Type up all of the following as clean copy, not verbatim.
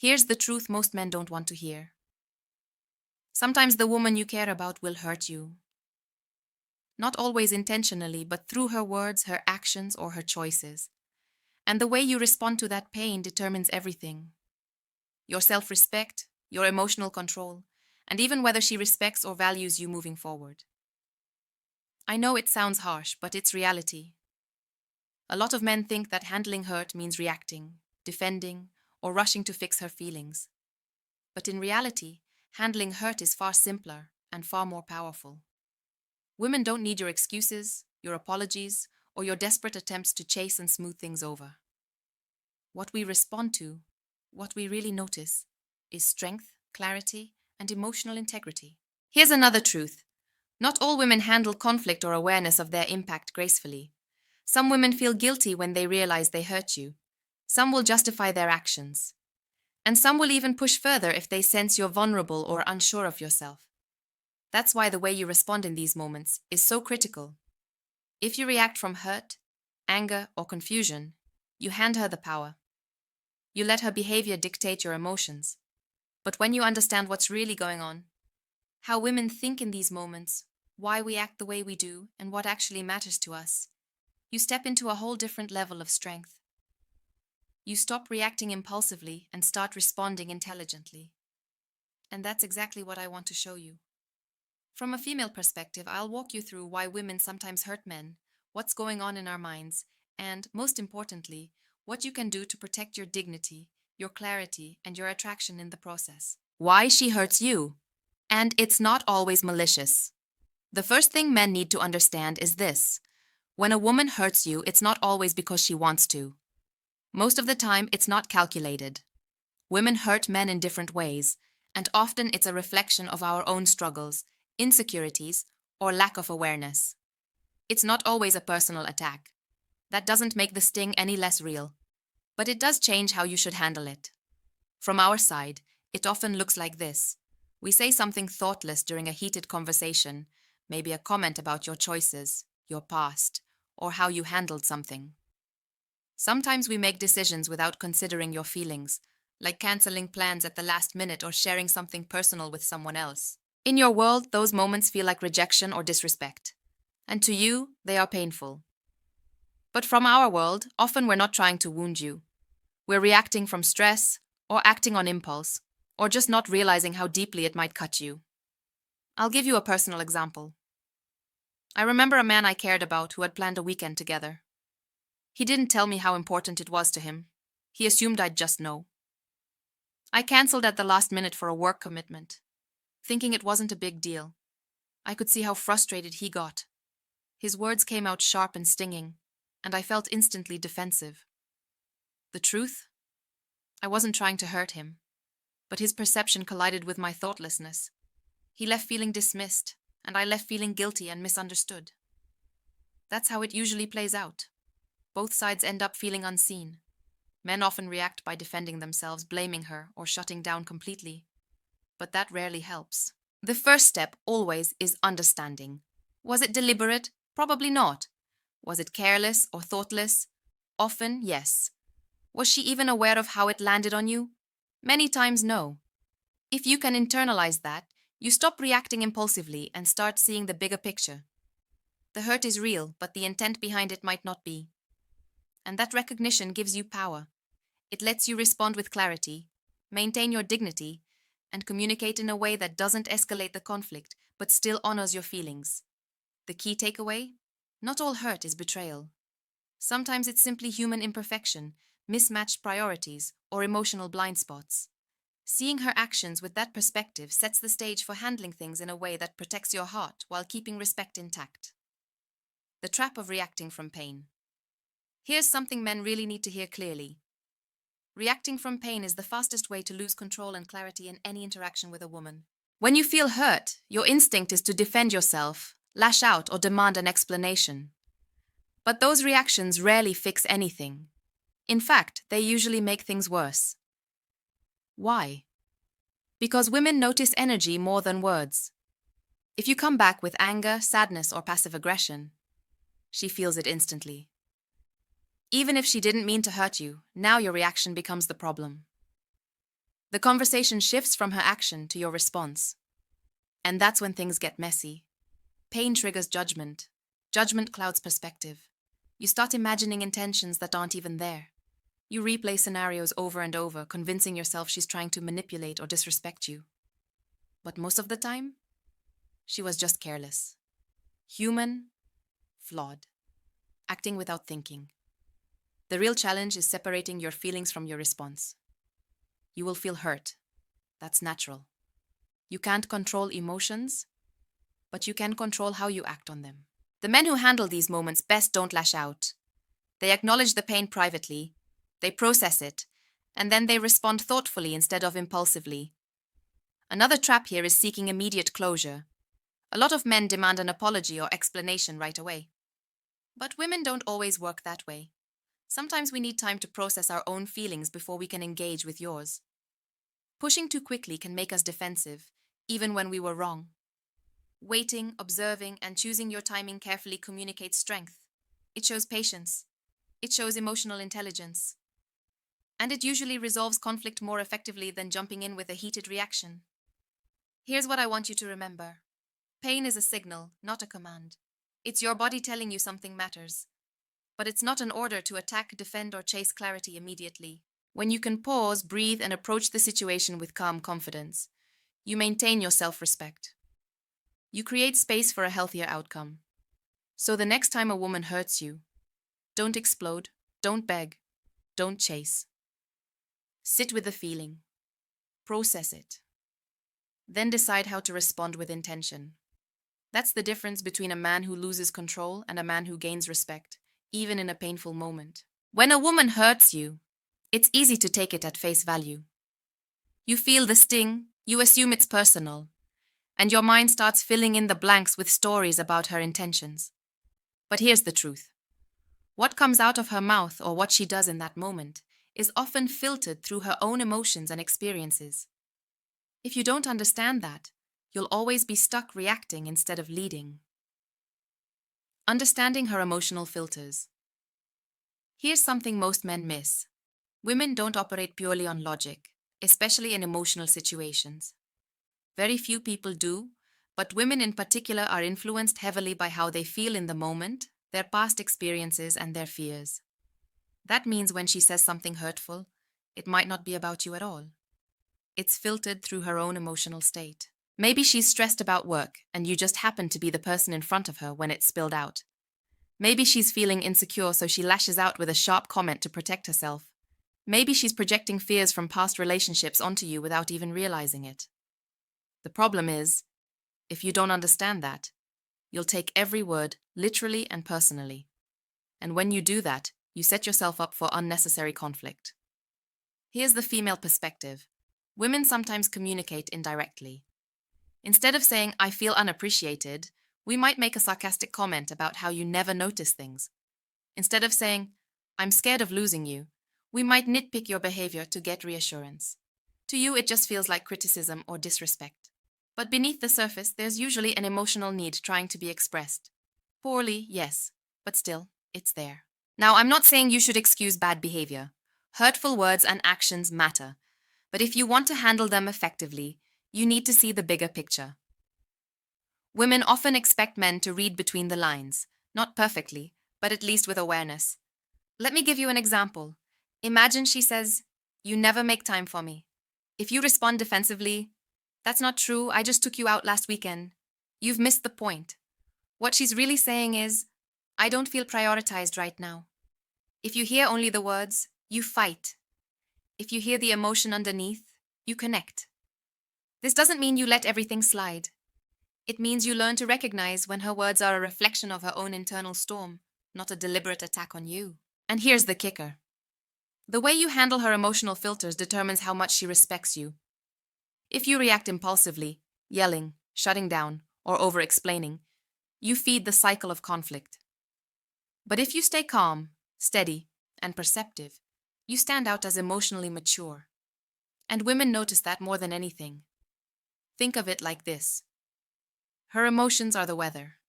Here's the truth most men don't want to hear. Sometimes the woman you care about will hurt you. Not always intentionally, but through her words, her actions, or her choices. And the way you respond to that pain determines everything. Your self-respect, your emotional control, and even whether she respects or values you moving forward. I know it sounds harsh, but it's reality. A lot of men think that handling hurt means reacting, defending, or rushing to fix her feelings. But in reality, handling hurt is far simpler and far more powerful. Women don't need your excuses, your apologies, or your desperate attempts to chase and smooth things over. What we respond to, what we really notice, is strength, clarity, and emotional integrity. Here's another truth. Not all women handle conflict or awareness of their impact gracefully. Some women feel guilty when they realize they hurt you. Some will justify their actions. And some will even push further if they sense you're vulnerable or unsure of yourself. That's why the way you respond in these moments is so critical. If you react from hurt, anger, or confusion, you hand her the power. You let her behavior dictate your emotions. But when you understand what's really going on, how women think in these moments, why we act the way we do, and what actually matters to us, you step into a whole different level of strength. You stop reacting impulsively and start responding intelligently. And that's exactly what I want to show you. From a female perspective, I'll walk you through why women sometimes hurt men, what's going on in our minds, and, most importantly, what you can do to protect your dignity, your clarity, and your attraction in the process. Why she hurts you. And it's not always malicious. The first thing men need to understand is this. When a woman hurts you, it's not always because she wants to. Most of the time, it's not calculated. Women hurt men in different ways, and often it's a reflection of our own struggles, insecurities, or lack of awareness. It's not always a personal attack. That doesn't make the sting any less real, but it does change how you should handle it. From our side, it often looks like this. We say something thoughtless during a heated conversation, maybe a comment about your choices, your past, or how you handled something. Sometimes we make decisions without considering your feelings, like canceling plans at the last minute or sharing something personal with someone else. In your world, those moments feel like rejection or disrespect. And to you, they are painful. But from our world, often we're not trying to wound you. We're reacting from stress, or acting on impulse, or just not realizing how deeply it might cut you. I'll give you a personal example. I remember a man I cared about who had planned a weekend together. He didn't tell me how important it was to him. He assumed I'd just know. I cancelled at the last minute for a work commitment, thinking it wasn't a big deal. I could see how frustrated he got. His words came out sharp and stinging, and I felt instantly defensive. The truth? I wasn't trying to hurt him, but his perception collided with my thoughtlessness. He left feeling dismissed, and I left feeling guilty and misunderstood. That's how it usually plays out. Both sides end up feeling unseen. Men often react by defending themselves, blaming her, or shutting down completely. But that rarely helps. The first step always is understanding. Was it deliberate? Probably not. Was it careless or thoughtless? Often, yes. Was she even aware of how it landed on you? Many times, no. If you can internalize that, you stop reacting impulsively and start seeing the bigger picture. The hurt is real, but the intent behind it might not be. And that recognition gives you power. It lets you respond with clarity, maintain your dignity, and communicate in a way that doesn't escalate the conflict, but still honors your feelings. The key takeaway? Not all hurt is betrayal. Sometimes it's simply human imperfection, mismatched priorities, or emotional blind spots. Seeing her actions with that perspective sets the stage for handling things in a way that protects your heart while keeping respect intact. The trap of reacting from pain. Here's something men really need to hear clearly. Reacting from pain is the fastest way to lose control and clarity in any interaction with a woman. When you feel hurt, your instinct is to defend yourself, lash out, or demand an explanation. But those reactions rarely fix anything. In fact, they usually make things worse. Why? Because women notice energy more than words. If you come back with anger, sadness, or passive aggression, she feels it instantly. Even if she didn't mean to hurt you, now your reaction becomes the problem. The conversation shifts from her action to your response. And that's when things get messy. Pain triggers judgment. Judgment clouds perspective. You start imagining intentions that aren't even there. You replay scenarios over and over, convincing yourself she's trying to manipulate or disrespect you. But most of the time, she was just careless. Human, flawed, acting without thinking. The real challenge is separating your feelings from your response. You will feel hurt. That's natural. You can't control emotions, but you can control how you act on them. The men who handle these moments best don't lash out. They acknowledge the pain privately, they process it, and then they respond thoughtfully instead of impulsively. Another trap here is seeking immediate closure. A lot of men demand an apology or explanation right away. But women don't always work that way. Sometimes we need time to process our own feelings before we can engage with yours. Pushing too quickly can make us defensive, even when we were wrong. Waiting, observing, and choosing your timing carefully communicates strength. It shows patience. It shows emotional intelligence. And it usually resolves conflict more effectively than jumping in with a heated reaction. Here's what I want you to remember. Pain is a signal, not a command. It's your body telling you something matters. But it's not an order to attack, defend, or chase clarity immediately. When you can pause, breathe, and approach the situation with calm confidence, you maintain your self-respect. You create space for a healthier outcome. So the next time a woman hurts you, don't explode, don't beg, don't chase. Sit with the feeling. Process it. Then decide how to respond with intention. That's the difference between a man who loses control and a man who gains respect, even in a painful moment. When a woman hurts you, it's easy to take it at face value. You feel the sting, you assume it's personal, and your mind starts filling in the blanks with stories about her intentions. But here's the truth. What comes out of her mouth or what she does in that moment is often filtered through her own emotions and experiences. If you don't understand that, you'll always be stuck reacting instead of leading. Understanding her emotional filters. Here's something most men miss. Women don't operate purely on logic, especially in emotional situations. Very few people do, but women in particular are influenced heavily by how they feel in the moment, their past experiences, and their fears. That means when she says something hurtful, it might not be about you at all. It's filtered through her own emotional state. Maybe she's stressed about work, and you just happen to be the person in front of her when it spilled out. Maybe she's feeling insecure, so she lashes out with a sharp comment to protect herself. Maybe she's projecting fears from past relationships onto you without even realizing it. The problem is, if you don't understand that, you'll take every word literally and personally. And when you do that, you set yourself up for unnecessary conflict. Here's the female perspective. Women sometimes communicate indirectly. Instead of saying, "I feel unappreciated," we might make a sarcastic comment about how you never notice things. Instead of saying, "I'm scared of losing you," we might nitpick your behavior to get reassurance. To you, it just feels like criticism or disrespect. But beneath the surface, there's usually an emotional need trying to be expressed. Poorly, yes, but still, it's there. Now, I'm not saying you should excuse bad behavior. Hurtful words and actions matter. But if you want to handle them effectively, you need to see the bigger picture. Women often expect men to read between the lines, not perfectly, but at least with awareness. Let me give you an example. Imagine she says, "You never make time for me." If you respond defensively, "That's not true, I just took you out last weekend," you've missed the point. What she's really saying is, "I don't feel prioritized right now." If you hear only the words, you fight. If you hear the emotion underneath, you connect. This doesn't mean you let everything slide. It means you learn to recognize when her words are a reflection of her own internal storm, not a deliberate attack on you. And here's the kicker. The way you handle her emotional filters determines how much she respects you. If you react impulsively, yelling, shutting down, or over-explaining, you feed the cycle of conflict. But if you stay calm, steady, and perceptive, you stand out as emotionally mature. And women notice that more than anything. Think of it like this. Her emotions are the weather.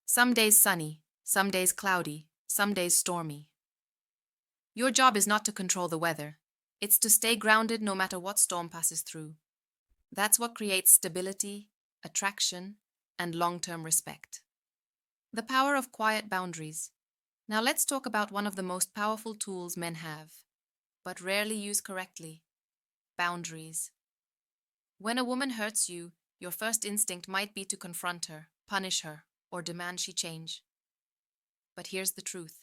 Some days sunny, some days cloudy, some days stormy. Your job is not to control the weather. It's to stay grounded no matter what storm passes through. That's what creates stability, attraction, and long-term respect. The power of quiet boundaries. Now let's talk about one of the most powerful tools men have, but rarely use correctly: boundaries. When a woman hurts you, your first instinct might be to confront her, punish her, or demand she change. But here's the truth: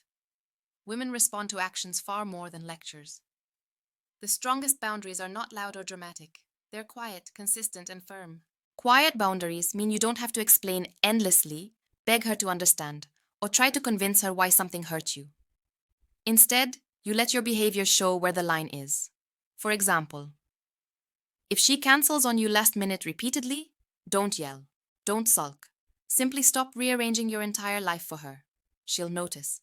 women respond to actions far more than lectures. The strongest boundaries are not loud or dramatic. They're quiet, consistent, and firm. Quiet boundaries mean you don't have to explain endlessly, beg her to understand, or try to convince her why something hurt you. Instead, you let your behavior show where the line is. For example, if she cancels on you last minute repeatedly, don't yell, don't sulk. Simply stop rearranging your entire life for her. She'll notice.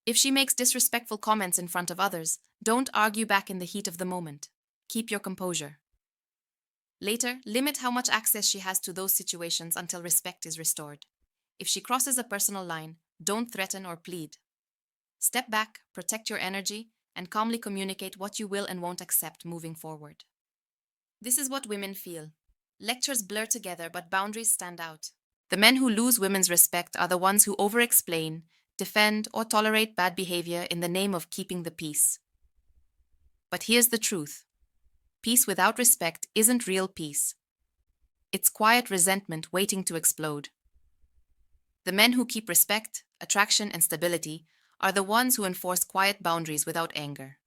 If she makes disrespectful comments in front of others, don't argue back in the heat of the moment. Keep your composure. Later, limit how much access she has to those situations until respect is restored. If she crosses a personal line, don't threaten or plead. Step back, protect your energy, and calmly communicate what you will and won't accept moving forward. This is what women feel. Lectures blur together, but boundaries stand out. The men who lose women's respect are the ones who over-explain, defend, or tolerate bad behavior in the name of keeping the peace. But here's the truth: peace without respect isn't real peace. It's quiet resentment waiting to explode. The men who keep respect, attraction, and stability are the ones who enforce quiet boundaries without anger.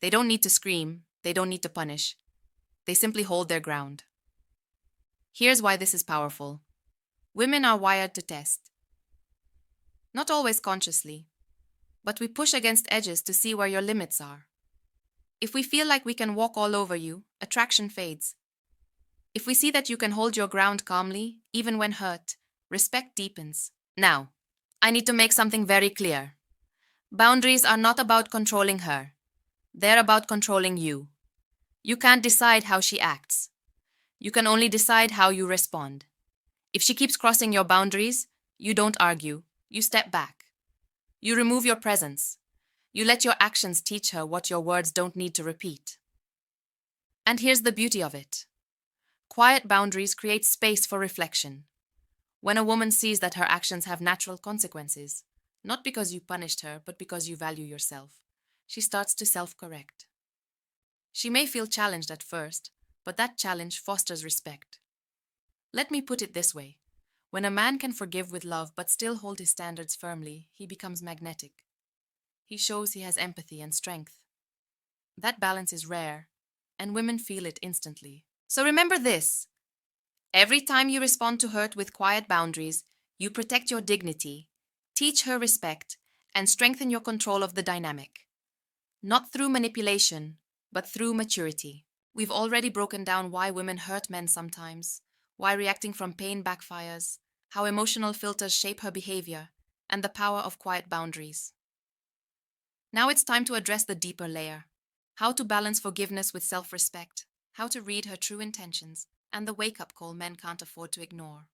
They don't need to scream, they don't need to punish. They simply hold their ground. Here's why this is powerful. Women are wired to test. Not always consciously, but we push against edges to see where your limits are. If we feel like we can walk all over you, attraction fades. If we see that you can hold your ground calmly, even when hurt, respect deepens. Now, I need to make something very clear. Boundaries are not about controlling her. They're about controlling you. You can't decide how she acts. You can only decide how you respond. If she keeps crossing your boundaries, you don't argue. You step back. You remove your presence. You let your actions teach her what your words don't need to repeat. And here's the beauty of it. Quiet boundaries create space for reflection. When a woman sees that her actions have natural consequences, not because you punished her, but because you value yourself, she starts to self-correct. She may feel challenged at first, but that challenge fosters respect. Let me put it this way. When a man can forgive with love but still hold his standards firmly, he becomes magnetic. He shows he has empathy and strength. That balance is rare, and women feel it instantly. So remember this: every time you respond to hurt with quiet boundaries, you protect your dignity, teach her respect, and strengthen your control of the dynamic. Not through manipulation, but through maturity. We've already broken down why women hurt men sometimes, why reacting from pain backfires, how emotional filters shape her behavior, and the power of quiet boundaries. Now it's time to address the deeper layer: how to balance forgiveness with self-respect, how to read her true intentions, and the wake-up call men can't afford to ignore.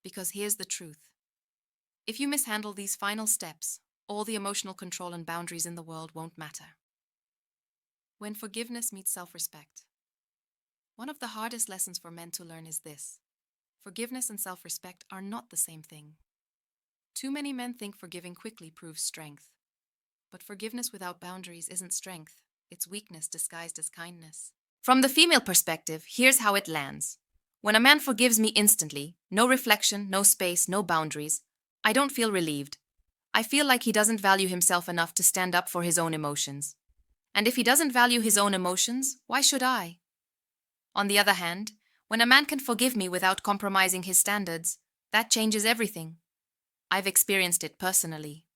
Because here's the truth. If you mishandle these final steps, all the emotional control and boundaries in the world won't matter. When forgiveness meets self-respect. One of the hardest lessons for men to learn is this: forgiveness and self-respect are not the same thing. Too many men think forgiving quickly proves strength. But forgiveness without boundaries isn't strength, it's weakness disguised as kindness. From the female perspective, here's how it lands. When a man forgives me instantly, no reflection, no space, no boundaries, I don't feel relieved. I feel like he doesn't value himself enough to stand up for his own emotions. And if he doesn't value his own emotions, why should I? On the other hand, when a man can forgive me without compromising his standards, that changes everything. I've experienced it personally.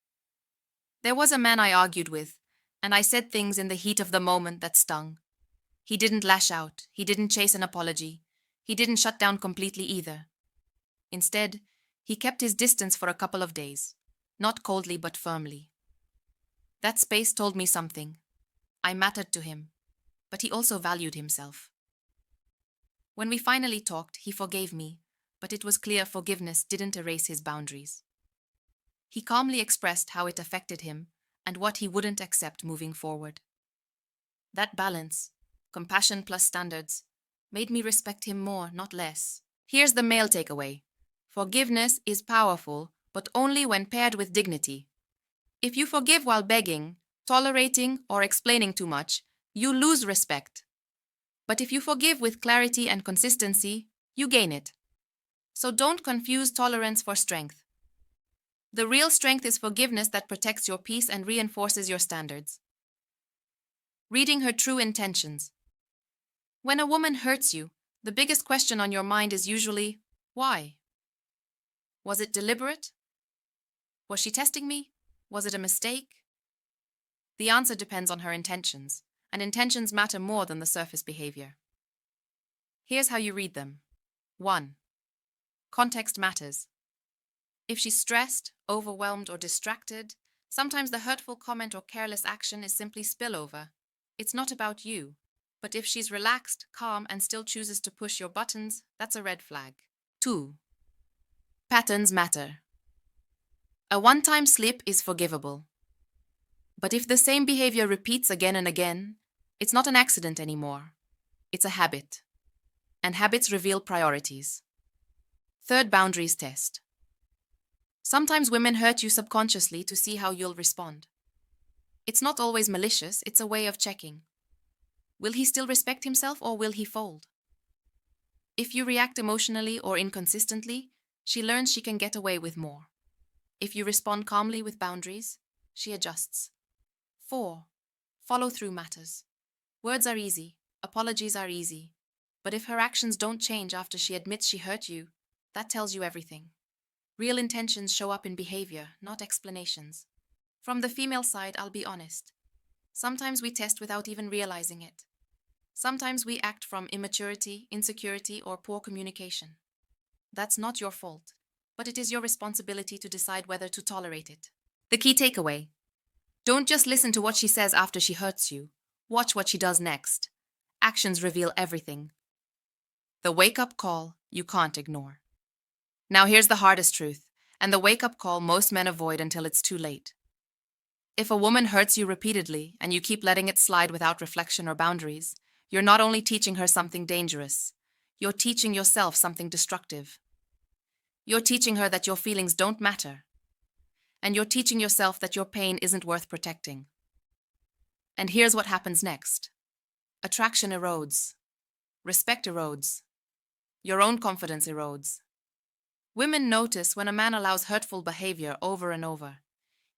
There was a man I argued with, and I said things in the heat of the moment that stung. He didn't lash out, he didn't chase an apology, he didn't shut down completely either. Instead, he kept his distance for a couple of days, not coldly but firmly. That space told me something. I mattered to him, but he also valued himself. When we finally talked, he forgave me, but it was clear forgiveness didn't erase his boundaries. He calmly expressed how it affected him and what he wouldn't accept moving forward. That balance, compassion plus standards, made me respect him more, not less. Here's the male takeaway. Forgiveness is powerful, but only when paired with dignity. If you forgive while begging, tolerating, or explaining too much, you lose respect. But if you forgive with clarity and consistency, you gain it. So don't confuse tolerance for strength. The real strength is forgiveness that protects your peace and reinforces your standards. Reading her true intentions. When a woman hurts you, the biggest question on your mind is usually, why? Was it deliberate? Was she testing me? Was it a mistake? The answer depends on her intentions, and intentions matter more than the surface behavior. Here's how you read them. 1. Context matters. If she's stressed, overwhelmed, or distracted, sometimes the hurtful comment or careless action is simply spillover. It's not about you. But if she's relaxed, calm, and still chooses to push your buttons, that's a red flag. 2. Patterns matter. A one-time slip is forgivable. But if the same behavior repeats again and again, it's not an accident anymore. It's a habit. And habits reveal priorities. 3rd boundaries test. Sometimes women hurt you subconsciously to see how you'll respond. It's not always malicious, it's a way of checking. Will he still respect himself or will he fold? If you react emotionally or inconsistently, she learns she can get away with more. If you respond calmly with boundaries, she adjusts. 4. Follow-through matters. Words are easy, apologies are easy, but if her actions don't change after she admits she hurt you, that tells you everything. Real intentions show up in behavior, not explanations. From the female side, I'll be honest. Sometimes we test without even realizing it. Sometimes we act from immaturity, insecurity, or poor communication. That's not your fault, but it is your responsibility to decide whether to tolerate it. The key takeaway: don't just listen to what she says after she hurts you. Watch what she does next. Actions reveal everything. The wake-up call you can't ignore. Now here's the hardest truth, and the wake-up call most men avoid until it's too late. If a woman hurts you repeatedly and you keep letting it slide without reflection or boundaries, you're not only teaching her something dangerous, you're teaching yourself something destructive. You're teaching her that your feelings don't matter. And you're teaching yourself that your pain isn't worth protecting. And here's what happens next. Attraction erodes. Respect erodes. Your own confidence erodes. Women notice when a man allows hurtful behavior over and over.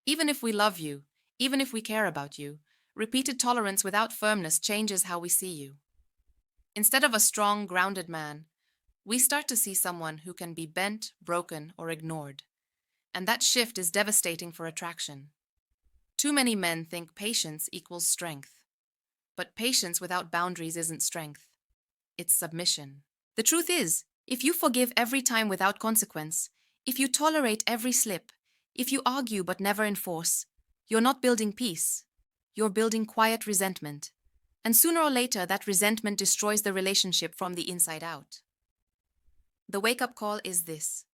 Even if we love you, even if we care about you, repeated tolerance without firmness changes how we see you. Instead of a strong, grounded man, we start to see someone who can be bent, broken, or ignored. And that shift is devastating for attraction. Too many men think patience equals strength. But patience without boundaries isn't strength. It's submission. The truth is, if you forgive every time without consequence, if you tolerate every slip, if you argue but never enforce, you're not building peace. You're building quiet resentment. And sooner or later, that resentment destroys the relationship from the inside out. The wake-up call is this.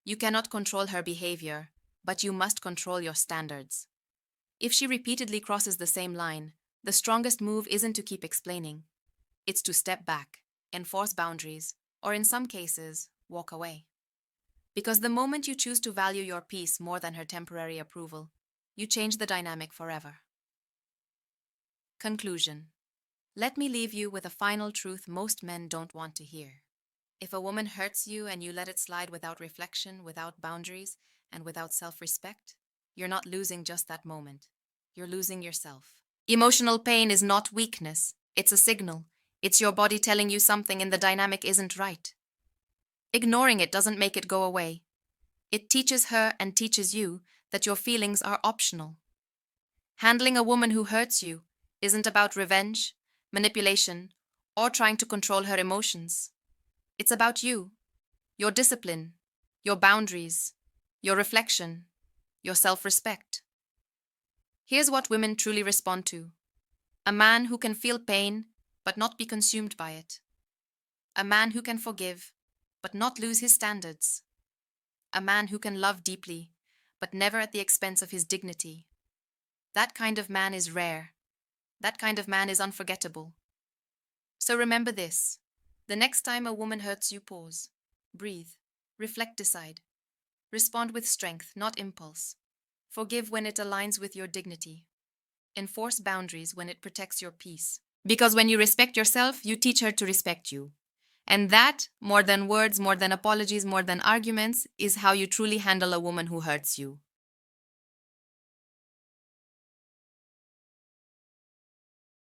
You cannot control her behavior, but you must control your standards. If she repeatedly crosses the same line, the strongest move isn't to keep explaining. It's to step back, enforce boundaries, or in some cases, walk away. Because the moment you choose to value your peace more than her temporary approval, you change the dynamic forever. Conclusion. Let me leave you with a final truth most men don't want to hear. If a woman hurts you and you let it slide without reflection, without boundaries, and without self-respect, you're not losing just that moment. You're losing yourself. Emotional pain is not weakness. It's a signal. It's your body telling you something in the dynamic isn't right. Ignoring it doesn't make it go away. It teaches her and teaches you that your feelings are optional. Handling a woman who hurts you isn't about revenge, manipulation, or trying to control her emotions. It's about you, your discipline, your boundaries, your reflection, your self-respect. Here's what women truly respond to. A man who can feel pain but not be consumed by it. A man who can forgive but not lose his standards. A man who can love deeply but never at the expense of his dignity. That kind of man is rare, That kind of man is unforgettable. So remember this. The next time a woman hurts you, pause. Breathe. Reflect, decide. Respond with strength, not impulse. Forgive when it aligns with your dignity. Enforce boundaries when it protects your peace. Because when you respect yourself, you teach her to respect you. And that, more than words, more than apologies, more than arguments, is how you truly handle a woman who hurts you.